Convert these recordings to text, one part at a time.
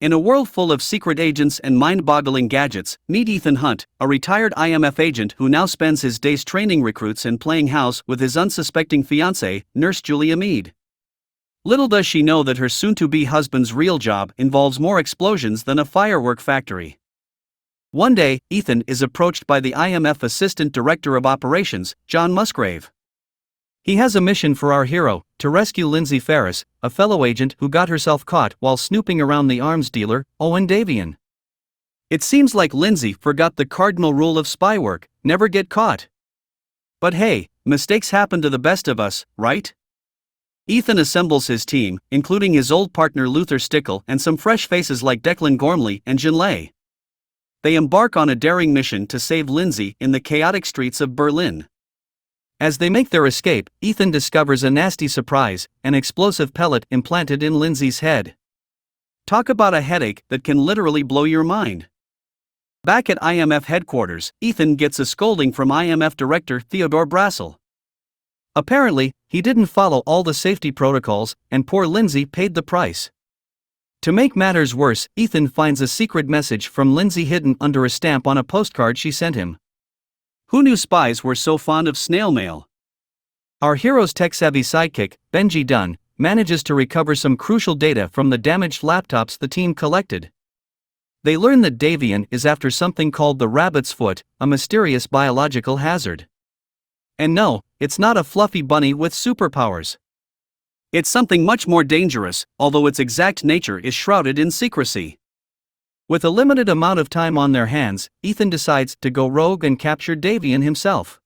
In a world full of secret agents and mind-boggling gadgets, meet Ethan Hunt, a retired IMF agent who now spends his days training recruits and playing house with his unsuspecting fiancée, Nurse Julia Mead. Little does she know that her soon-to-be husband's real job involves more explosions than a firework factory. One day, Ethan is approached by the IMF Assistant Director of Operations, John Musgrave. He has a mission for our hero, to rescue Lindsay Ferris, a fellow agent who got herself caught while snooping around the arms dealer, Owen Davian. It seems like Lindsay forgot the cardinal rule of spy work: never get caught. But hey, mistakes happen to the best of us, right? Ethan assembles his team, including his old partner Luther Stickle and some fresh faces like Declan Gormley and Jin Lei. They embark on a daring mission to save Lindsay in the chaotic streets of Berlin. As they make their escape, Ethan discovers a nasty surprise: an explosive pellet implanted in Lindsay's head. Talk about a headache that can literally blow your mind. Back at IMF headquarters, Ethan gets a scolding from IMF Director Theodore Brassel. Apparently, he didn't follow all the safety protocols, and poor Lindsay paid the price. To make matters worse, Ethan finds a secret message from Lindsay hidden under a stamp on a postcard she sent him. Who knew spies were so fond of snail mail? Our hero's tech-savvy sidekick, Benji Dunn, manages to recover some crucial data from the damaged laptops the team collected. They learn that Davian is after something called the rabbit's foot, a mysterious biological hazard. And no, it's not a fluffy bunny with superpowers. It's something much more dangerous, although its exact nature is shrouded in secrecy. With a limited amount of time on their hands, Ethan decides to go rogue and capture Davian himself.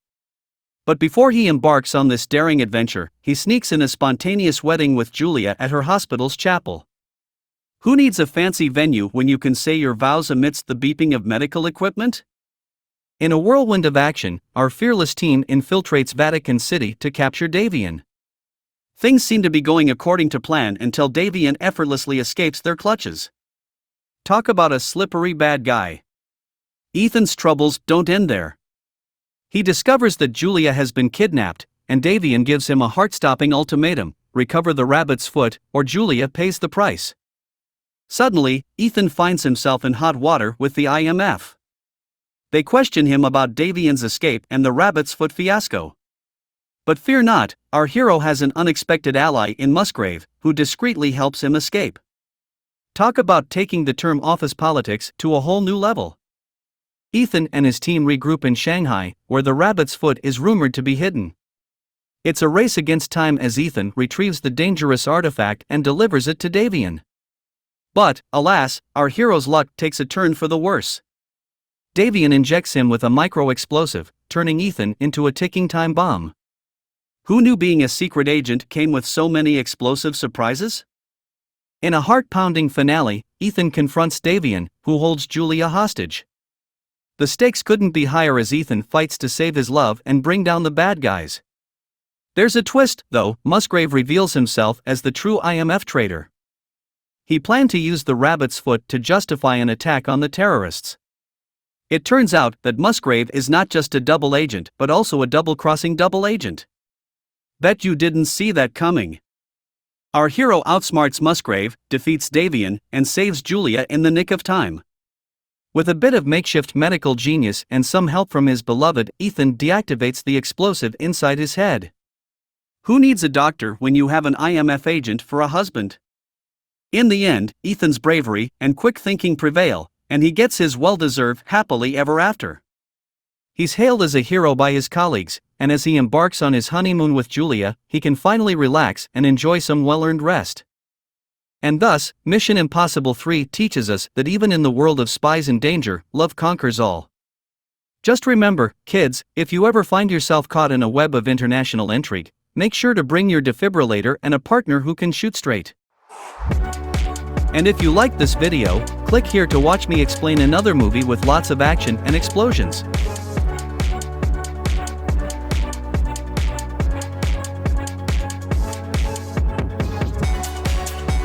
But before he embarks on this daring adventure, he sneaks in a spontaneous wedding with Julia at her hospital's chapel. Who needs a fancy venue when you can say your vows amidst the beeping of medical equipment? In a whirlwind of action, our fearless team infiltrates Vatican City to capture Davian. Things seem to be going according to plan until Davian effortlessly escapes their clutches. Talk about a slippery bad guy. Ethan's troubles don't end there. He discovers that Julia has been kidnapped, and Davian gives him a heart-stopping ultimatum: recover the rabbit's foot, or Julia pays the price. Suddenly, Ethan finds himself in hot water with the IMF. They question him about Davian's escape and the rabbit's foot fiasco. But fear not, our hero has an unexpected ally in Musgrave, who discreetly helps him escape. Talk about taking the term office politics to a whole new level. Ethan and his team regroup in Shanghai, where the rabbit's foot is rumored to be hidden. It's a race against time as Ethan retrieves the dangerous artifact and delivers it to Davian. But, alas, our hero's luck takes a turn for the worse. Davian injects him with a micro-explosive, turning Ethan into a ticking time bomb. Who knew being a secret agent came with so many explosive surprises? In a heart-pounding finale, Ethan confronts Davian, who holds Julia hostage. The stakes couldn't be higher as Ethan fights to save his love and bring down the bad guys. There's a twist, though. Musgrave reveals himself as the true IMF traitor. He planned to use the rabbit's foot to justify an attack on the terrorists. It turns out that Musgrave is not just a double agent but also a double-crossing double agent. Bet you didn't see that coming. Our hero outsmarts Musgrave, defeats Davian, and saves Julia in the nick of time. With a bit of makeshift medical genius and some help from his beloved, Ethan deactivates the explosive inside his head. Who needs a doctor when you have an IMF agent for a husband? In the end, Ethan's bravery and quick thinking prevail, and he gets his well-deserved happily ever after. He's hailed as a hero by his colleagues, and as he embarks on his honeymoon with Julia, he can finally relax and enjoy some well-earned rest. And thus, Mission Impossible 3 teaches us that even in the world of spies and danger, love conquers all. Just remember, kids, if you ever find yourself caught in a web of international intrigue, make sure to bring your defibrillator and a partner who can shoot straight. And if you liked this video, click here to watch me explain another movie with lots of action and explosions.